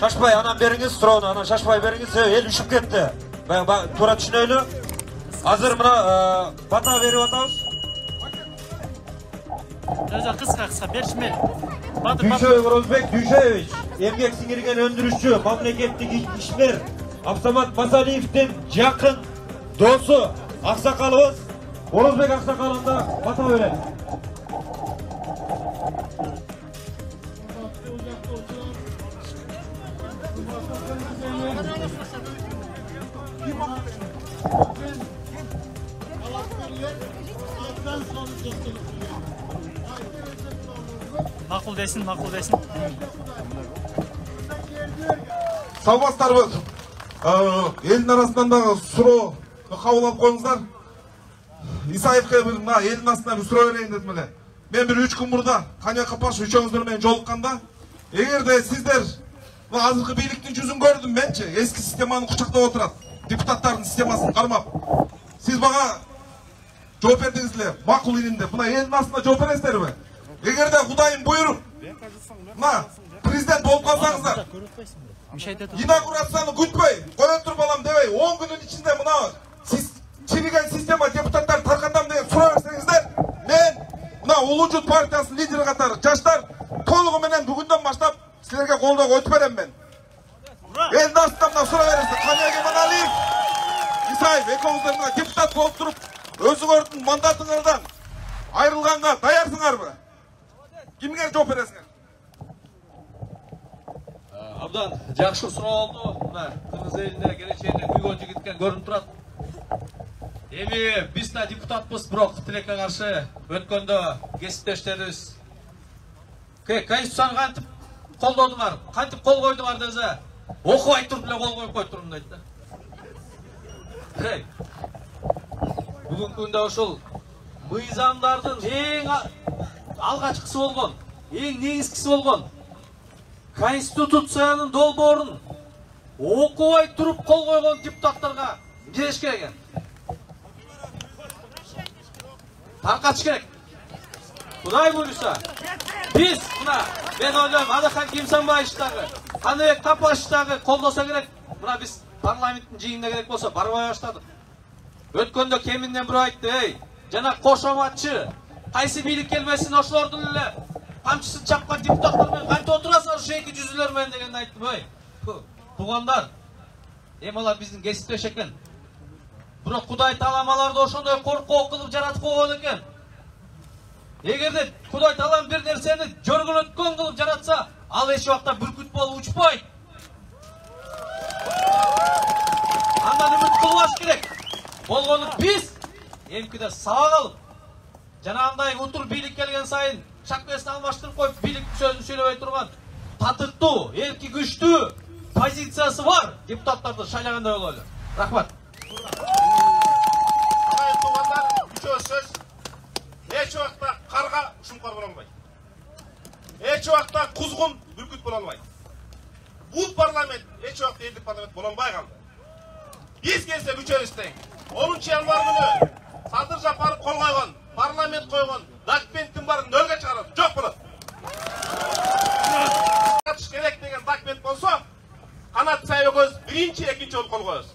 Шашпай, анан беріңіз сұрауын, анан шашпай беріңіз, ел үшіп кетті. Тура түшінейлі. Азыр мұна бата беріп атауыз. Қысқа, бершіме. Дүйшев Розбек Дүйшевич, емгек сіңірген өндірішші, мемлекеттік ишмер, Абсамат Масалиевтен жақын досы, ақсақалымыз, Розбек ақсақалында бата береді. Мақұл десін. Салбастарбыз, елдің арасындағы сұру қабыл алып қойыңыздар. Исаевқа елдің астына бір сұрау берейін дедім әле. Мен бір 3 күн бұрда Қания Қапаш үшеуіңіздермен жолыққанда, егер де сіздер азырғы биліктің жүзін көрдім менше, ескі системаны құшақтап отырады, депутаттардың системасын қармап. Сіз баға жооп бердіңіздер, мақұл енімде. Бұна елдің астына жооп бересіздер бе? Егер де Құдайым бұйырып, президент болып қалсаңыздар, инаугурацияны күтпей, қоя тұр балам демей, 10 күннің ішінде мына чиреген система депутаттар тарқатам деген сұра берсеңіздер, мен мына Улуу Жұрт партиясының лидері қатары жаштар толығыменен бүгінден баштап сіздерге қолдау қойып берем мен. Елдің астында мына сұра бересіздер, Қания Кеманалиев, Исаев, екеуіңіздер мына депутат болып тұрып, өзіңіздің мандатыңыздан айырылғанға даярсыңар бі? Кімге жооп бересіңер? Абдан жақсы сұрау oldu. Мына Кыргыз елінде келешегінде күйгөн жигиткен көрініп тұрады. Эми биз да депутатпыз, бирок тилекке каршы өткөндө кесиптештерибиз Конституцияны кантип колдодуңар, кантип кол койдуңар десе, окубай туруп эле кол коюп койтурмун дейт да. Бүгүнкү күндө ушул мыйзамдардын эң алгачкысы болгон, эң негизгиси болгон Конституциянын долбоорун окубай туруп кол койгон депутаттарга бериш керек. Таркатыш керек. Кудай буйруса, биз мына мен ойлойм, Адахан Кимсанбаевич дагы, Каныбек Тапашев дагы колдосо керек. Мына биз парламенттин жыйынына керек болсо барбай баштадык. Өткөндө кеминден бир айтты, жана кошоматчы, кайсы бийлик келбесин ошолордун эле камчысын чапкан депутаттар менен кантип отурасыңар ошо эки жүзүлөр менен дегенди айттым. Туугандар, эми алар биздин кесиптеш экен. Бирок Кудай Таалам аларды ошондой коркоо кылып жаратып койгон экен. Эгерде Кудай Таалам бир нерсени жөргөнөткөн кылып жаратса, ал эч убакта бүркүт болуп учпайт. Андан үмүт кылбаш керек. Болгону биз эмкиде сабак алып, жанагындай утур бийлик келген сайын шакпесин алмаштырып коюп бийлик сөзүн сүйлөбөй турган татыктуу, эрки күчтүү позициясы бар депутаттарды шайлагандай бололу. Рахмат. Туугандар, үчөө сөз. Эч убакта карга ушумкар боло албайт. Эч убакта кузгун бүркүт боло албайт. Бул парламент эч убакта элдик парламент боло албай калды. Биз келсе үчөөбүз тең. 10 январь күнү Садыр Жапаров кол койгон, парламент койгон документтин баарын нөлгө чыгарат, жок болот. Керек деген документ болсо, Канат Саев экөөбүз биринчи, экинчи болуп кол коебуз.